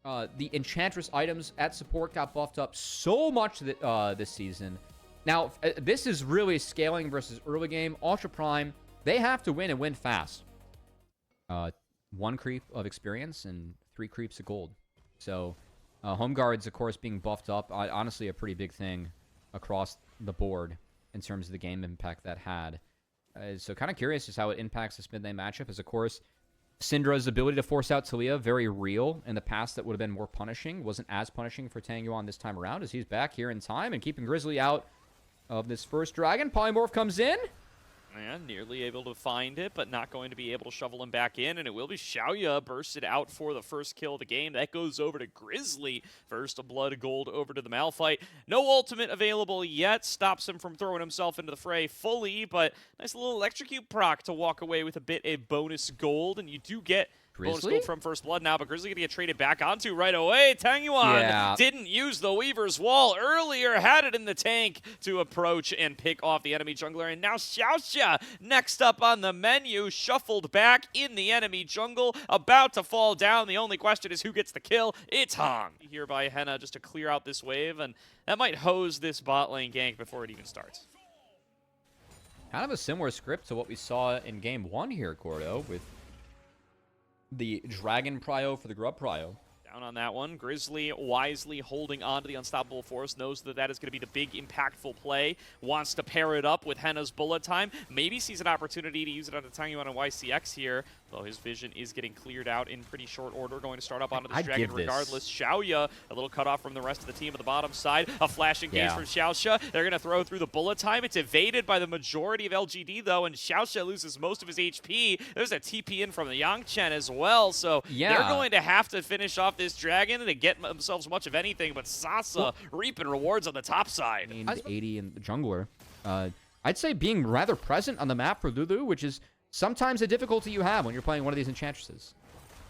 The Enchantress items at support got buffed up so much this season. Now, this is really scaling versus early game. Ultra Prime, they have to win and win fast. 1 creep of experience and 3 creeps of gold. So, home guards, of course, being buffed up. Honestly, a pretty big thing across the board in terms of the game impact that had. So, kind of curious just how it impacts this mid lane matchup. As, of course, Syndra's ability to force out Talia, very real. In the past, that would have been more punishing. Wasn't as punishing for Tang Yuan this time around, as he's back here in time and keeping Grizzly out of this first dragon. Polymorph comes in. And nearly able to find it, but not going to be able to shovel him back in. And it will be Xiaoya bursted out for the first kill of the game. That goes over to Grizzly. First blood gold over to the Malphite. No ultimate available yet. Stops him from throwing himself into the fray fully, but nice little electrocute proc to walk away with a bit of bonus gold. And you do get bonus gold from First Blood now, but Grizzly going to get traded back onto right away. Tang Yuan didn't use the Weaver's Wall earlier, had it in the tank to approach and pick off the enemy jungler, and now Xiaoxia next up on the menu, shuffled back in the enemy jungle, about to fall down. The only question is who gets the kill. It's Hong. Here by Henna just to clear out this wave, and that might hose this bot lane gank before it even starts. Kind of a similar script to what we saw in game 1 here, Gordo, with the Dragon Prio for the Grub Prio. Down on that one. Grizzly wisely holding on to the Unstoppable Force. Knows that that is going to be the big impactful play. Wants to pair it up with Henna's Bullet Time. Maybe sees an opportunity to use it on the Tang Yuan and YCX here. Though his vision is getting cleared out in pretty short order. Going to start up onto this dragon regardless. Xiaoya, a little cut off from the rest of the team on the bottom side. A flash engage from Xiaoxia. They're going to throw through the Bullet Time. It's evaded by the majority of LGD though, and Xiaoxia loses most of his HP. There's a TP in from the Yangchen as well, so they're going to have to finish off this dragon to get themselves much of anything, but Sasa reaping rewards on the top side. 80 in the jungler. I'd say being rather present on the map for Lulu, which is sometimes a difficulty you have when you're playing one of these Enchantresses.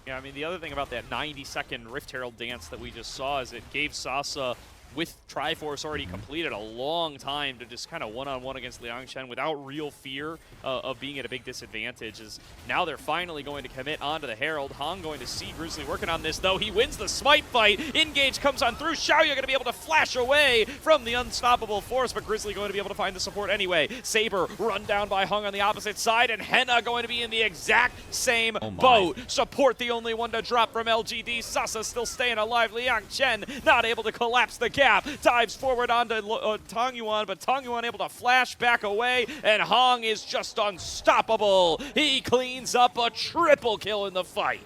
Yeah, I mean, the other thing about that 90-second Rift Herald dance that we just saw is it gave Sasa, with Triforce already completed, a long time to just kind of one-on-one against Liang Chen without real fear of being at a big disadvantage. As now they're finally going to commit onto the Herald. Hong going to see Grizzly working on this, though. He wins the smite fight. Engage comes on through. Xiaoya going to be able to flash away from the Unstoppable Force, but Grizzly going to be able to find the support anyway. Saber run down by Hong on the opposite side, and Henna going to be in the exact same boat. Support the only one to drop from LGD. Sasa still staying alive. Liang Chen not able to collapse the gap. Dives forward onto Tang Yuan, but Tang Yuan able to flash back away, and Hong is just unstoppable. He cleans up a triple kill in the fight.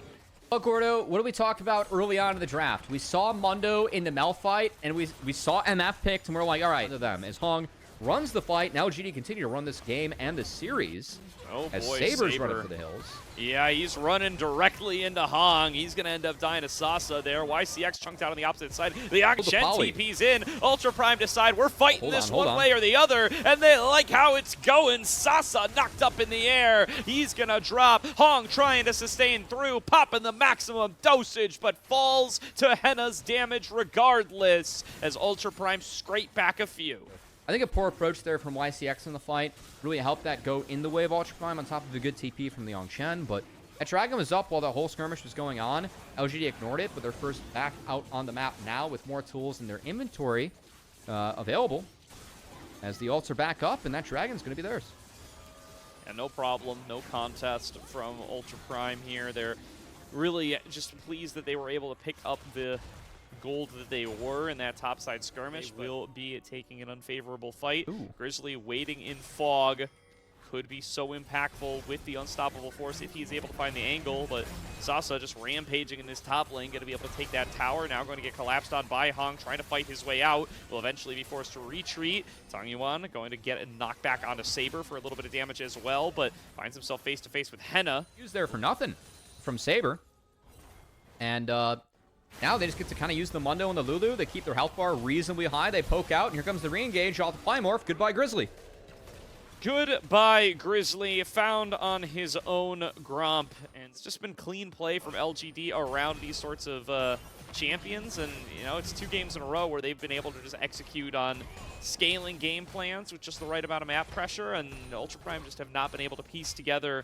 Well, Gordo, what did we talk about early on in the draft? We saw Mundo in the Malphite, and we saw MF picked, and we're like, all right, to them. As Hong runs the fight, now LGD continue to run this game and the series. Oh as boy, Saber's running for the hills. Yeah, he's running directly into Hong. He's going to end up dying to Sasa there. YCX chunked out on the opposite side. The Akshen TP's in. Ultra Prime decide we're fighting this one way or the other, and they like how it's going. Sasa knocked up in the air. He's going to drop. Hong trying to sustain through, popping the maximum dosage, but falls to Henna's damage regardless as Ultra Prime scrape back a few. I think a poor approach there from YCX in the fight really helped that go in the way of Ultra Prime on top of a good TP from Liang Chen, but that dragon was up while the whole skirmish was going on. LGD ignored it, but they're first back out on the map now with more tools in their inventory available as the ults are back up, and that dragon's going to be theirs. And no problem, no contest from Ultra Prime here. They're really just pleased that they were able to pick up the gold that they were in that topside skirmish. Will be taking an unfavorable fight. Grizzly waiting in fog. Could be so impactful with the Unstoppable Force if he's able to find the angle, but Sasa just rampaging in this top lane, going to be able to take that tower. Now going to get collapsed on by Hong, trying to fight his way out. Will eventually be forced to retreat. Tang Yuan going to get a knockback onto Saber for a little bit of damage as well, but finds himself face-to-face with Henna. He was there for nothing from Saber. And now they just get to kind of use the Mundo and the Lulu. They keep their health bar reasonably high. They poke out, and here comes the re-engage off the Plymorph. Goodbye, Grizzly. Goodbye, Grizzly. Found on his own Gromp. And it's just been clean play from LGD around these sorts of champions. And, you know, it's 2 games in a row where they've been able to just execute on scaling game plans with just the right amount of map pressure. And Ultra Prime just have not been able to piece together.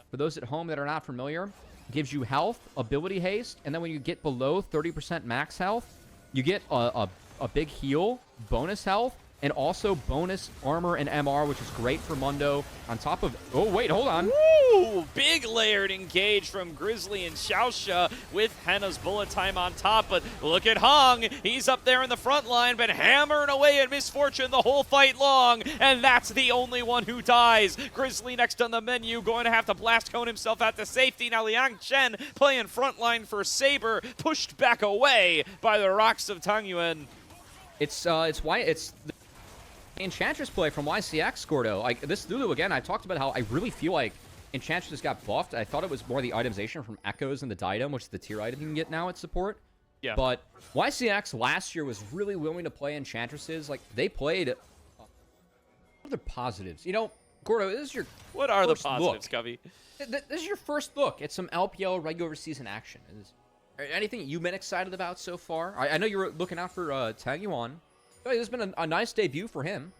For those at home that are not familiar, gives you health, ability haste, and then when you get below 30% max health, you get a big heal, bonus health, and also bonus armor and MR, which is great for Mundo. On top of... Oh, wait, hold on. Woo! Big layered engage from Grizzly and Xiaoxia with Henna's bullet time on top. But look at Hong. He's up there in the front line, but hammering away at Misfortune the whole fight long. And that's the only one who dies. Grizzly next on the menu, going to have to blast cone himself out to safety. Now Liang Chen playing front line for Saber, pushed back away by the rocks of Tangyuan. It's the Enchantress play from YCX, Gordo. Like, this Lulu, again, I talked about how I really feel like Enchantress got buffed. I thought it was more the itemization from Echoes and the Diadem, which is the tier item you can get now at support. Yeah. But YCX last year was really willing to play Enchantresses. Like, they played... what are the positives? You know, Gordo, this is your What are the first positives, look. Covey? This is your first look at some LPL regular season action. Anything you've been excited about so far? I know you were looking out for Tangyuan. This has been a nice debut for him.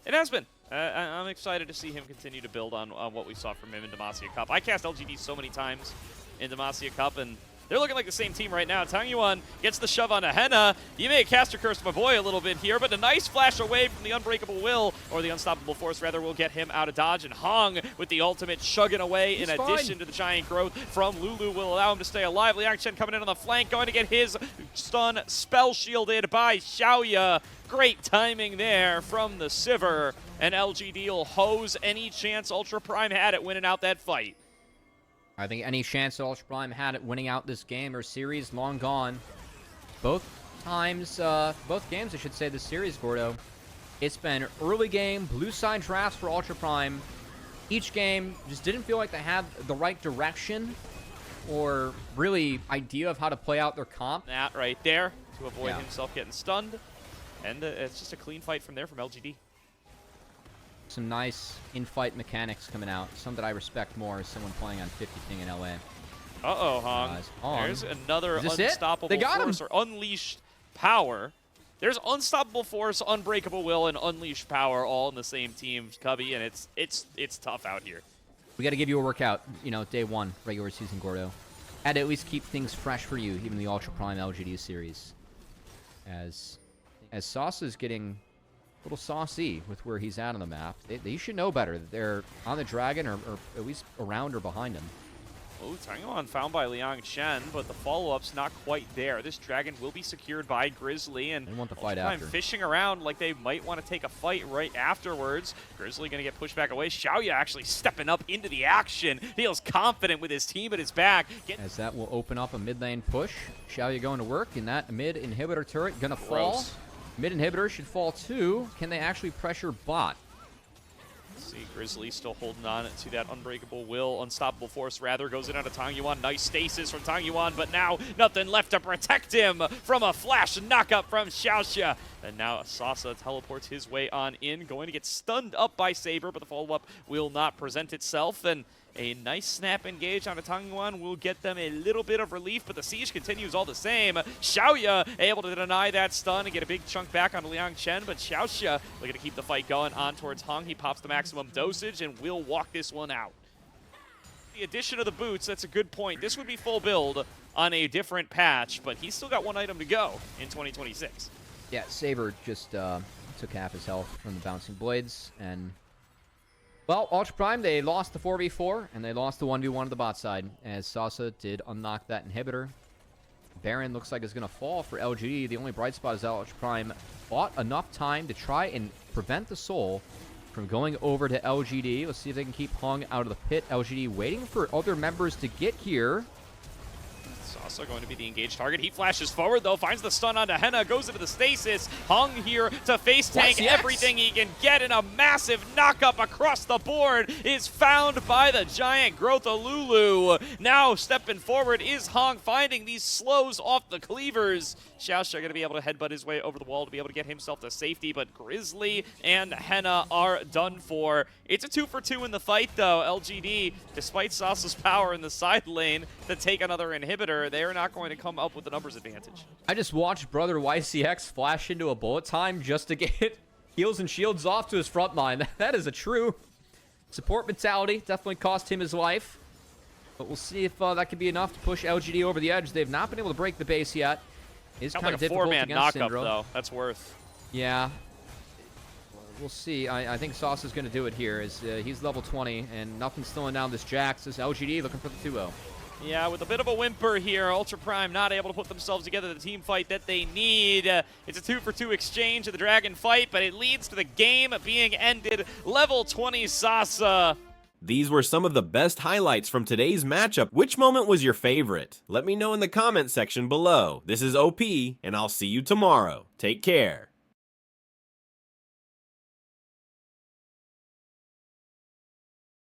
It has been. I'm excited to see him continue to build on what we saw from him in Demacia Cup. I cast LGD so many times in Demacia Cup, and they're looking like the same team right now. Tangyuan gets the shove onto Henna. You may caster curse my boy a little bit here, but a nice flash away from the Unbreakable Will, or the Unstoppable Force, rather, will get him out of dodge. And Hong, with the ultimate, chugging away. He's in addition to the giant growth from Lulu, will allow him to stay alive. Liang Chen coming in on the flank, going to get his stun spell shielded by Xiaoya. Great timing there from the Sivir, and LGD will hose any chance Ultra Prime had at winning out that fight. I think any chance that Ultra Prime had at winning out this game or series, long gone. Both games, I should say, this series, Gordo. It's been early game, blue side drafts for Ultra Prime. Each game just didn't feel like they had the right direction or really idea of how to play out their comp. That right there to avoid himself getting stunned. And it's just a clean fight from there from LGD. Some nice in-fight mechanics coming out. Some that I respect more as someone playing on 50 King in LA. Uh-oh, Hong. There's another Unstoppable Force or Unleashed Power. There's Unstoppable Force, Unbreakable Will, and Unleashed Power all in the same team, Cubby, and it's tough out here. We got to give you a workout, you know, day one, regular season, Gordo. Had to at least keep things fresh for you, even the Ultra Prime LGD series. As Sauce's getting a little saucy with where he's at on the map. They should know better that they're on the dragon or at least around or behind him. Oh, Tangyuan found by Liang Chen, but the follow-up's not quite there. This dragon will be secured by Grizzly, and they want the fight Ultra after. Fishing around like they might want to take a fight right afterwards. Grizzly going to get pushed back away. Xiaoya actually stepping up into the action. Feels confident with his team at his back. As that will open up a mid lane push. Xiaoya going to work, and that mid inhibitor turret going to fall. Mid inhibitor should fall too. Can they actually pressure bot? See, Grizzly still holding on to that Unbreakable Will. Unstoppable Force, rather, goes in onto Tangyuan. Nice stasis from Tangyuan, but now nothing left to protect him from a flash knockup from Xiaoxia. And now Sasa teleports his way on in, going to get stunned up by Saber, but the follow-up will not present itself. And a nice snap engage on a Tangyuan will get them a little bit of relief, but the siege continues all the same. Xiaoya able to deny that stun and get a big chunk back on Liang Chen, but Xiaoxia looking to keep the fight going on towards Hong. He pops the maximum dosage and will walk this one out. The addition of the boots, that's a good point. This would be full build on a different patch, but he's still got one item to go in 2026. Yeah, Saber just took half his health from the bouncing blades, and well, Ultra Prime, they lost the 4v4, and they lost the 1v1 on the bot side, as Sasa did unlock that inhibitor. Baron looks like it's going to fall for LGD. The only bright spot is that Ultra Prime bought enough time to try and prevent the Soul from going over to LGD. Let's see if they can keep Hong out of the pit. LGD waiting for other members to get here. Sasa going to be the engaged target. He flashes forward, though, finds the stun onto Henna, goes into the stasis. Hong here to face tank everything he can get, and a massive knockup across the board is found by the giant growth of Lulu. Now stepping forward is Hong, finding these slows off the cleavers. Xiaoxia going to be able to headbutt his way over the wall to be able to get himself to safety, but Grizzly and Henna are done for. It's a 2-for-2 in the fight, though. LGD, despite Sasa's power in the side lane to take another inhibitor, they are not going to come up with the numbers advantage. I just watched Brother YCX flash into a bullet time just to get heals and shields off to his front line. That is a true support mentality. Definitely cost him his life. But we'll see if that could be enough to push LGD over the edge. They've not been able to break the base yet. It's kind like of a difficult four-man against knockup, Syndra. though. That's worth. Yeah. We'll see. I think Sauce is going to do it here. He's level 20, and nothing's slowing down this Jax. This LGD looking for the 2-0. Yeah, with a bit of a whimper here, Ultra Prime not able to put themselves together the team fight that they need. It's a 2-for-2 exchange of the Dragon fight, but it leads to the game being ended. Level 20 Sasa. These were some of the best highlights from today's matchup. Which moment was your favorite? Let me know in the comment section below. This is OP, and I'll see you tomorrow. Take care.